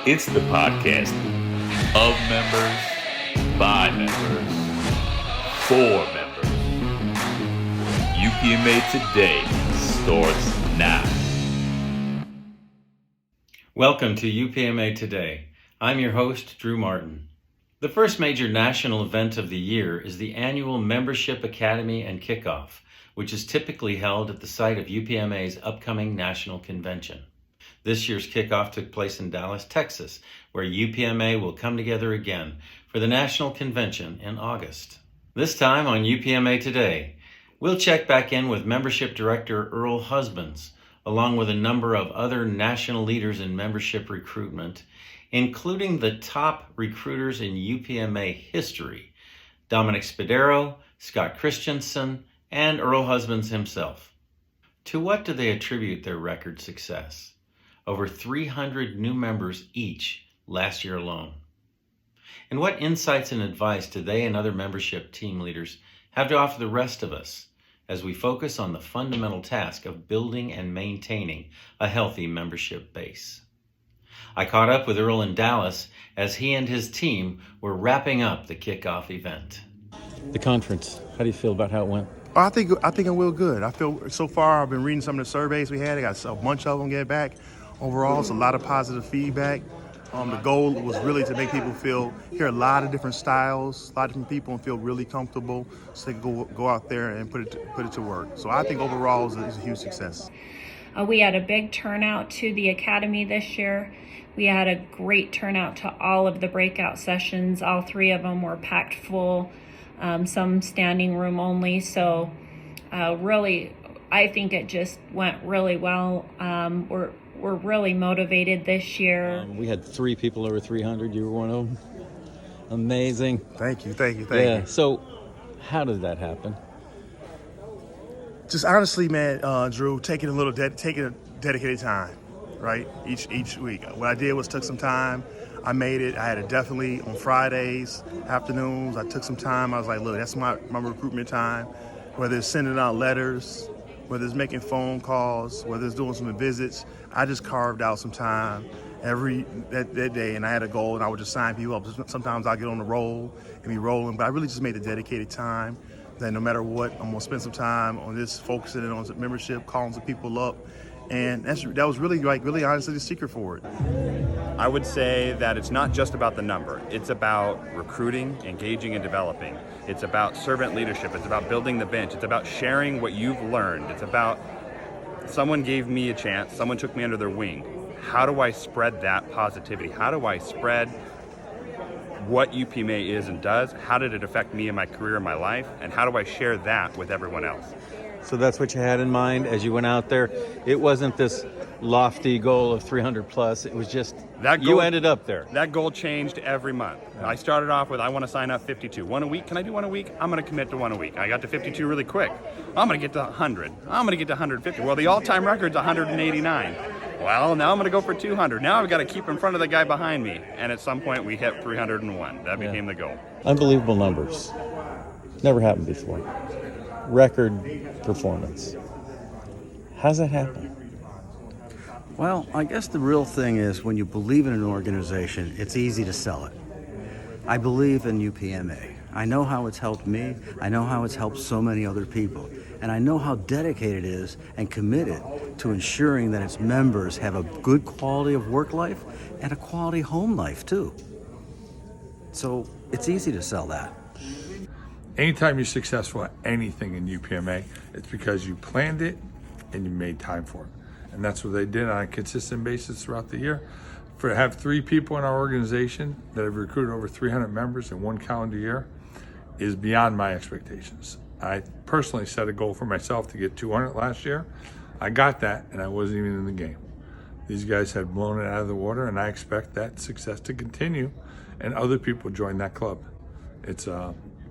It's the podcast of members, by members, for members. UPMA Today starts now. Welcome to UPMA Today. I'm your host, Drew Martin. The first major national event of the year is the annual Membership Academy and Kickoff, which is typically held at the site of UPMA's upcoming national convention. This year's kickoff took place in Dallas, Texas, where UPMA will come together again for the national convention in August. This time on UPMA Today, we'll check back in with Membership Director Earl Husbands, along with a number of other national leaders in membership recruitment, including the top recruiters in UPMA history, Dominic Spadaro, Scott Christensen, and Earl Husbands himself. To what do they attribute their record success? Over 300 new members each last year alone. And what insights and advice do they and other membership team leaders have to offer the rest of us as we focus on the fundamental task of building and maintaining a healthy membership base? I caught up with Earl in Dallas as he and his team were wrapping up the kickoff event. The conference, how do you feel about how it went? I think it went good. I feel so far, I've been reading some of the surveys we had. I got a bunch of them get back. Overall, it's a lot of positive feedback. The goal was really to make people hear a lot of different styles, a lot of different people, and feel really comfortable so they can go out there and put it to work. So I think overall it's a huge success. We had a big turnout to the Academy this year. We had a great turnout to all of the breakout sessions. All three of them were packed full, some standing room only. So really, I think it just went really well. We're really motivated this year. We had 3 people over 300. You were one of them. Amazing. Thank you. So how did that happen? Just honestly, man, Drew, taking a dedicated time, right? Each week. What I did was took some time. I made it. I had it definitely on Fridays, afternoons. I took some time. I was like, look, that's my recruitment time. Whether it's sending out letters, whether it's making phone calls, whether it's doing some visits, I just carved out some time that day, and I had a goal, and I would just sign people up. Sometimes I'll get on the roll and be rolling, but I really just made the dedicated time that no matter what, I'm gonna spend some time on this, focusing on membership, calling some people up, and that was really honestly the secret for it. I would say that it's not just about the number. It's about recruiting, engaging, and developing. It's about servant leadership. It's about building the bench. It's about sharing what you've learned. It's about someone gave me a chance, someone took me under their wing. How do I spread that positivity? How do I spread what UPMA is and does? How did it affect me in my career and my life? And how do I share that with everyone else? So that's what you had in mind as you went out there. It wasn't this lofty goal of 300 plus. It was just you ended up there. That goal changed every month. Yeah. I started off with, I want to sign up 52. One a week. Can I do one a week? I'm going to commit to one a week. I got to 52 really quick. I'm going to get to 100. I'm going to get to 150. Well, the all-time record's 189. Well, now I'm going to go for 200. Now I've got to keep in front of the guy behind me. And at some point, we hit 301. That became the goal. Unbelievable numbers. Never happened before. Record performance. How's that happen? Well, I guess the real thing is when you believe in an organization, it's easy to sell it. I believe in UPMA. I know how it's helped me. I know how it's helped so many other people. And I know how dedicated it is and committed to ensuring that its members have a good quality of work life and a quality home life too. So it's easy to sell that. Anytime you're successful at anything in UPMA, it's because you planned it and you made time for it. And that's what they did on a consistent basis throughout the year. To have 3 people in our organization that have recruited over 300 members in one calendar year is beyond my expectations. I personally set a goal for myself to get 200 last year. I got that, and I wasn't even in the game. These guys had blown it out of the water, and I expect that success to continue, and other people join that club. It's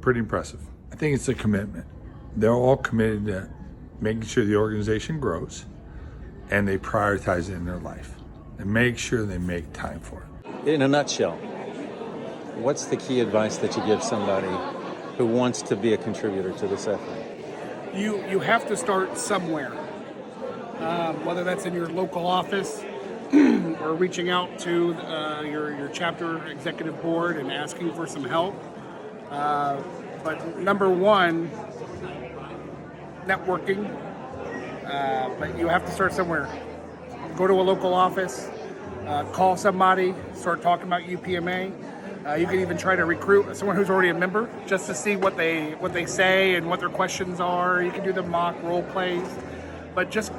pretty impressive. I think it's a commitment. They're all committed to making sure the organization grows, and they prioritize it in their life, and make sure they make time for it. In a nutshell, what's the key advice that you give somebody who wants to be a contributor to this effort? You have to start somewhere, whether that's in your local office, or reaching out to your chapter executive board and asking for some help. But number one, networking. But you have to start somewhere. Go to a local office, call somebody, start talking about UPMA. You can even try to recruit someone who's already a member just to see what they say and what their questions are. You can do the mock role plays, but just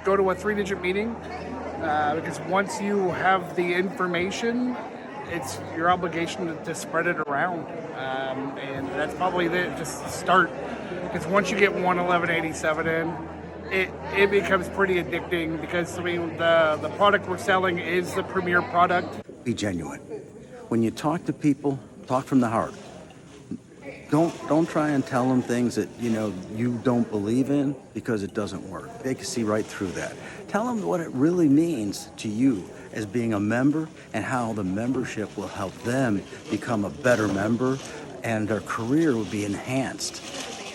go to a 3-digit meeting because once you have the information, it's your obligation to spread it around, and that's probably just start. Because once you get 11187 in, it becomes pretty addicting because I mean the product we're selling is the premier product. Be genuine. When you talk to people, talk from the heart. Don't try and tell them things that you don't believe in because it doesn't work. They can see right through that. Tell them what it really means to you as being a member and how the membership will help them become a better member and their career will be enhanced.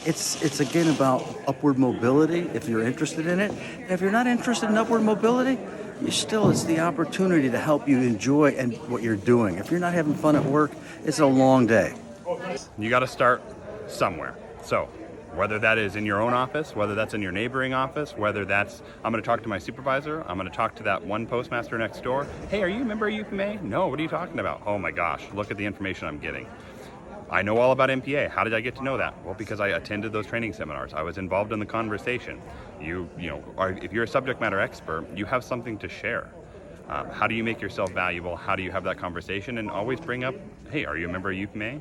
It's again about upward mobility if you're interested in it. And if you're not interested in upward mobility, it's the opportunity to help you enjoy and what you're doing. If you're not having fun at work, it's a long day. You got to start somewhere. So whether that is in your own office, whether that's in your neighboring office, whether that's I'm going to talk to my supervisor, I'm going to talk to that one postmaster next door. Hey, are you a member of UPMA? No, what are you talking about? Oh my gosh, look at the information I'm getting. I know all about MPA. How did I get to know that? Well, because I attended those training seminars. I was involved in the conversation. If you're a subject matter expert, you have something to share. How do you make yourself valuable? How do you have that conversation? And always bring up, hey, are you a member of UPMA?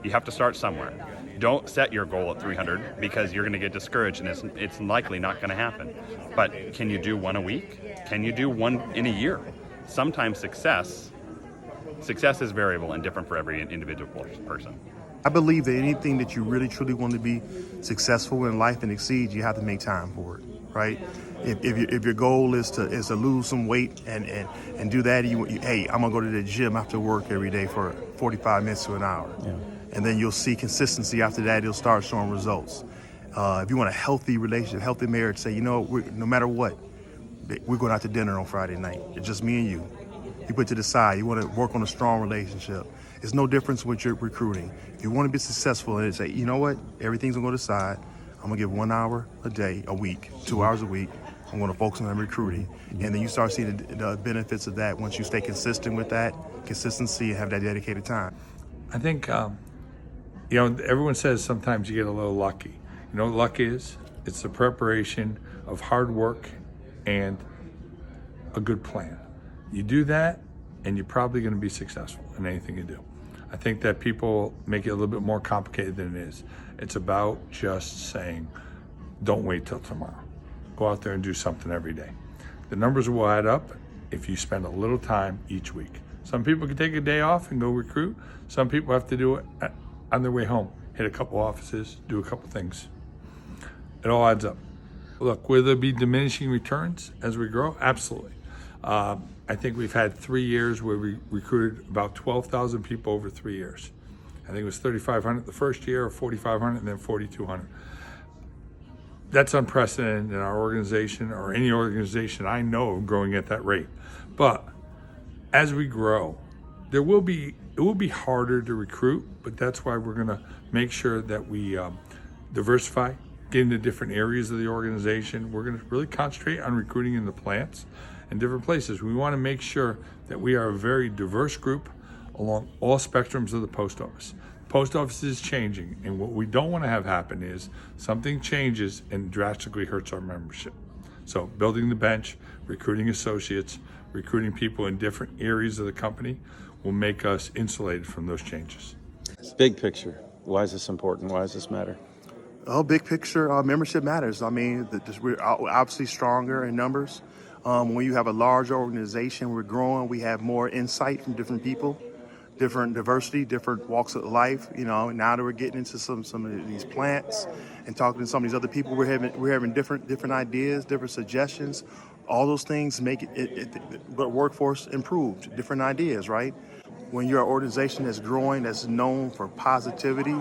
You have to start somewhere. Don't set your goal at 300 because you're going to get discouraged and it's likely not going to happen. But can you do one a week? Can you do one in a year? Sometimes success is variable and different for every individual person. I believe that anything that you really truly want to be successful in life and exceed, you have to make time for it, right? If your goal is to lose some weight and do that, hey, I'm gonna go to the gym after work every day for 45 minutes to an hour, and then you'll see consistency. After that, you'll start showing results. If you want a healthy relationship, healthy marriage, say, no matter what, we're going out to dinner on Friday night. It's just me and you. You put to the side. You want to work on a strong relationship. It's no difference with your recruiting. If you want to be successful and say, you know what, everything's gonna go to the side. I'm gonna give 1 hour a day, a week, 2 hours a week. I'm gonna focus on recruiting. And then you start seeing the benefits of that once you stay consistent with that, consistency, and have that dedicated time. I think, everyone says sometimes you get a little lucky. You know what luck is? It's the preparation of hard work and a good plan. You do that, and you're probably going to be successful in anything you do. I think that people make it a little bit more complicated than it is. It's about just saying, don't wait till tomorrow. Go out there and do something every day. The numbers will add up if you spend a little time each week. Some people can take a day off and go recruit. Some people have to do it on their way home. Hit a couple offices, do a couple things. It all adds up. Look, will there be diminishing returns as we grow? Absolutely. I think we've had 3 years where we recruited about 12,000 people over 3 years. I think it was 3,500 the first year, or 4,500, and then 4,200. That's unprecedented in our organization or any organization I know of growing at that rate. But as we grow, it will be harder to recruit, but that's why we're going to make sure that we diversify, get into different areas of the organization. We're going to really concentrate on recruiting in the plants and different places. We want to make sure that we are a very diverse group along all spectrums of the post office. The post office is changing, and what we don't want to have happen is something changes and drastically hurts our membership. So building the bench, recruiting associates, recruiting people in different areas of the company will make us insulated from those changes. Big picture. Why is this important? Why does this matter? Oh, big picture, membership matters. I mean, we're obviously stronger in numbers. When you have a large organization, we're growing, we have more insight from different people, different diversity, different walks of life. Now that we're getting into some of these plants and talking to some of these other people, we're having different ideas, different suggestions. All those things make the workforce improved, different ideas, right? When you're an organization that's growing, that's known for positivity,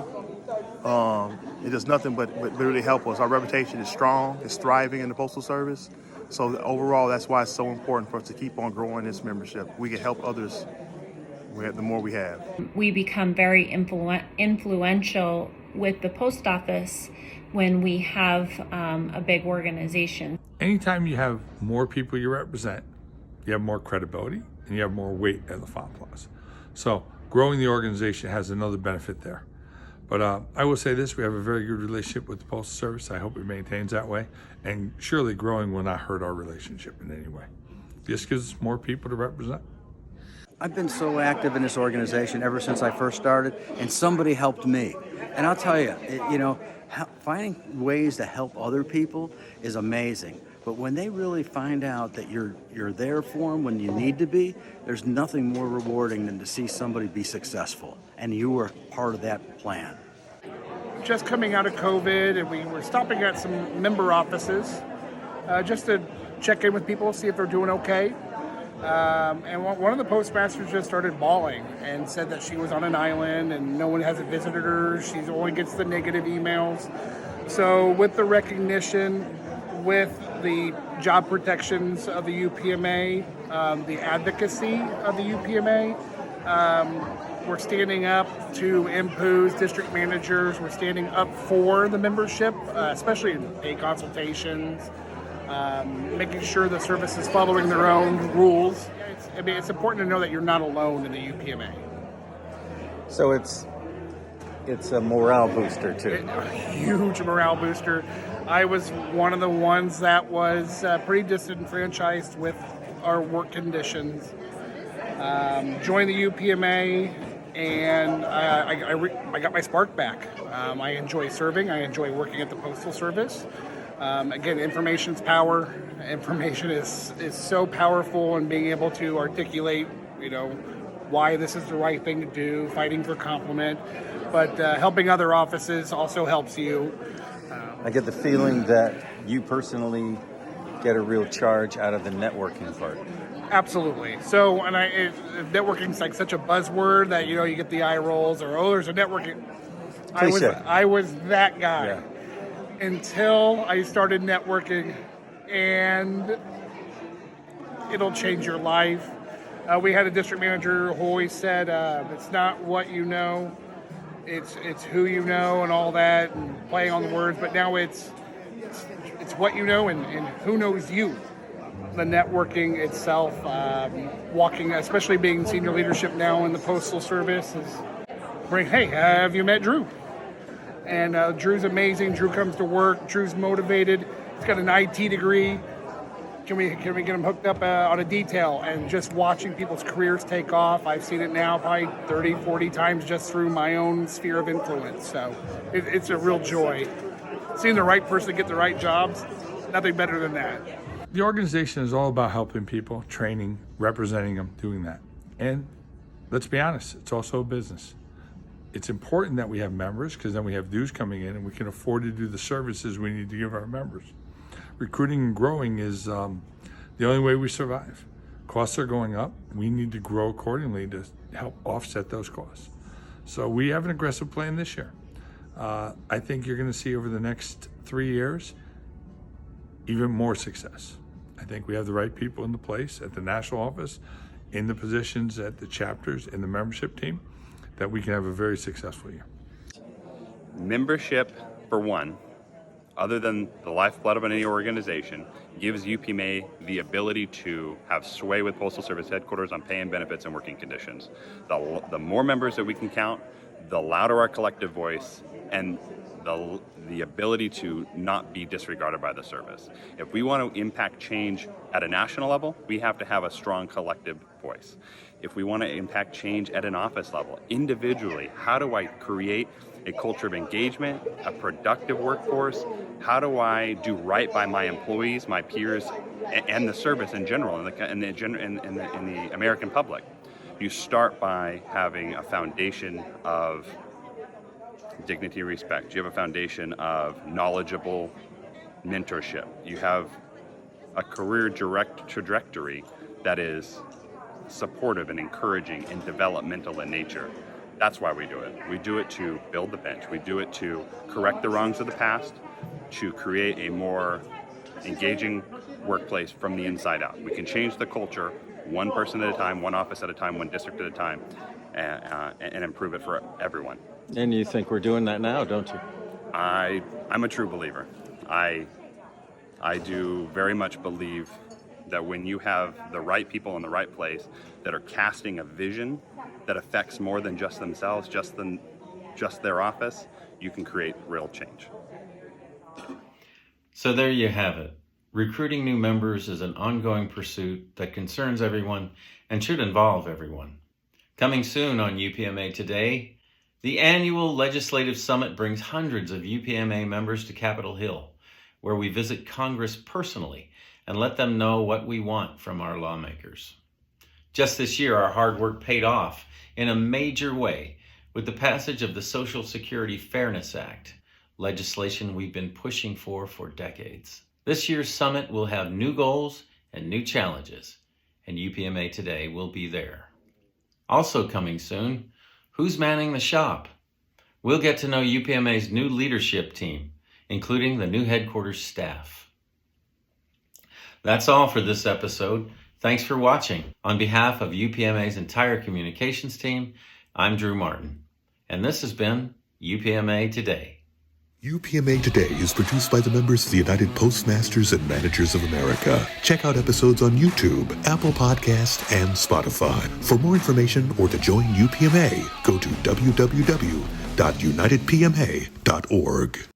it does nothing but really help us. Our reputation is strong, it's thriving in the Postal Service. So overall, that's why it's so important for us to keep on growing this membership. We can help others the more we have. We become very influential with the post office when we have a big organization. Anytime you have more people you represent, you have more credibility and you have more weight at the Font Plaza. So growing the organization has another benefit there. But I will say this, we have a very good relationship with the Postal Service. I hope it maintains that way. And surely growing will not hurt our relationship in any way. This gives us more people to represent. I've been so active in this organization ever since I first started, and somebody helped me. And I'll tell you, finding ways to help other people is amazing. But when they really find out that you're there for them when you need to be, there's nothing more rewarding than to see somebody be successful, and you were part of that plan. Just coming out of COVID, and we were stopping at some member offices just to check in with people, see if they're doing okay. And one of the postmasters just started bawling and said that she was on an island and no one hasn't visited her. She only gets the negative emails. So with the recognition, with the job protections of the UPMA, the advocacy of the UPMA, we're standing up to MPOs, district managers. We're standing up for the membership, especially in pay consultations, making sure the service is following their own rules. It's important to know that you're not alone in the UPMA. So it's a morale booster too. A huge morale booster. I was one of the ones that was pretty disenfranchised with our work conditions. Joined the UPMA, and I got my spark back. I enjoy serving. I enjoy working at the Postal Service. Again, information's power. Information is so powerful, and being able to articulate, why this is the right thing to do, fighting for compliment, but helping other offices also helps you. I get the feeling that you personally get a real charge out of the networking part. Absolutely. So, and networking's like such a buzzword that you get the eye rolls or there's a networking. I was that guy until I started networking, and it'll change your life. We had a district manager who always said, "It's not what you know, it's who you know," and all that, and playing on the words. But now it's what you know and who knows you. The networking itself, walking, especially being senior leadership now in the Postal Service, is hey, have you met Drew? And Drew's amazing. Drew comes to work. Drew's motivated. He's got an IT degree. Can we get him hooked up on a detail? And just watching people's careers take off, I've seen it now probably 30, 40 times just through my own sphere of influence. So it's a real joy. Seeing the right person get the right jobs, nothing better than that. The organization is all about helping people, training, representing them, doing that. And let's be honest, it's also a business. It's important that we have members, because then we have dues coming in and we can afford to do the services we need to give our members. Recruiting and growing is the only way we survive. Costs are going up. We need to grow accordingly to help offset those costs. So we have an aggressive plan this year. I think you're going to see over the next 3 years even more success. I think we have the right people in the place at the national office, in the positions at the chapters, in the membership team, that we can have a very successful year. Membership, for one, other than the lifeblood of any organization, gives UPMA the ability to have sway with Postal Service headquarters on pay and benefits and working conditions. The more members that we can count, the louder our collective voice, and the ability to not be disregarded by the service. If we want to impact change at a national level, we have to have a strong collective voice. If we want to impact change at an office level, individually, how do I create a culture of engagement, a productive workforce? How do I do right by my employees, my peers, and the service in general, in the American public? You start by having a foundation of dignity and respect. You have a foundation of knowledgeable mentorship. You have a career trajectory that is supportive and encouraging and developmental in nature. That's why we do it. We do it to build the bench. We do it to correct the wrongs of the past, to create a more engaging workplace from the inside out. We can change the culture one person at a time, one office at a time, one district at a time, and improve it for everyone. And you think we're doing that now, don't you? I'm a true believer. I do very much believe that when you have the right people in the right place that are casting a vision that affects more than just themselves, just their office, you can create real change. So there you have it. Recruiting new members is an ongoing pursuit that concerns everyone and should involve everyone. Coming soon on UPMA Today, the annual Legislative Summit brings hundreds of UPMA members to Capitol Hill, where we visit Congress personally and let them know what we want from our lawmakers. Just this year, our hard work paid off in a major way with the passage of the Social Security Fairness Act, legislation we've been pushing for decades. This year's summit will have new goals and new challenges, and UPMA Today will be there. Also coming soon, who's manning the shop? We'll get to know UPMA's new leadership team, including the new headquarters staff. That's all for this episode. Thanks for watching. On behalf of UPMA's entire communications team, I'm Drew Martin, and this has been UPMA Today. UPMA Today is produced by the members of the United Postmasters and Managers of America. Check out episodes on YouTube, Apple Podcasts, and Spotify. For more information or to join UPMA, go to www.unitedpma.org.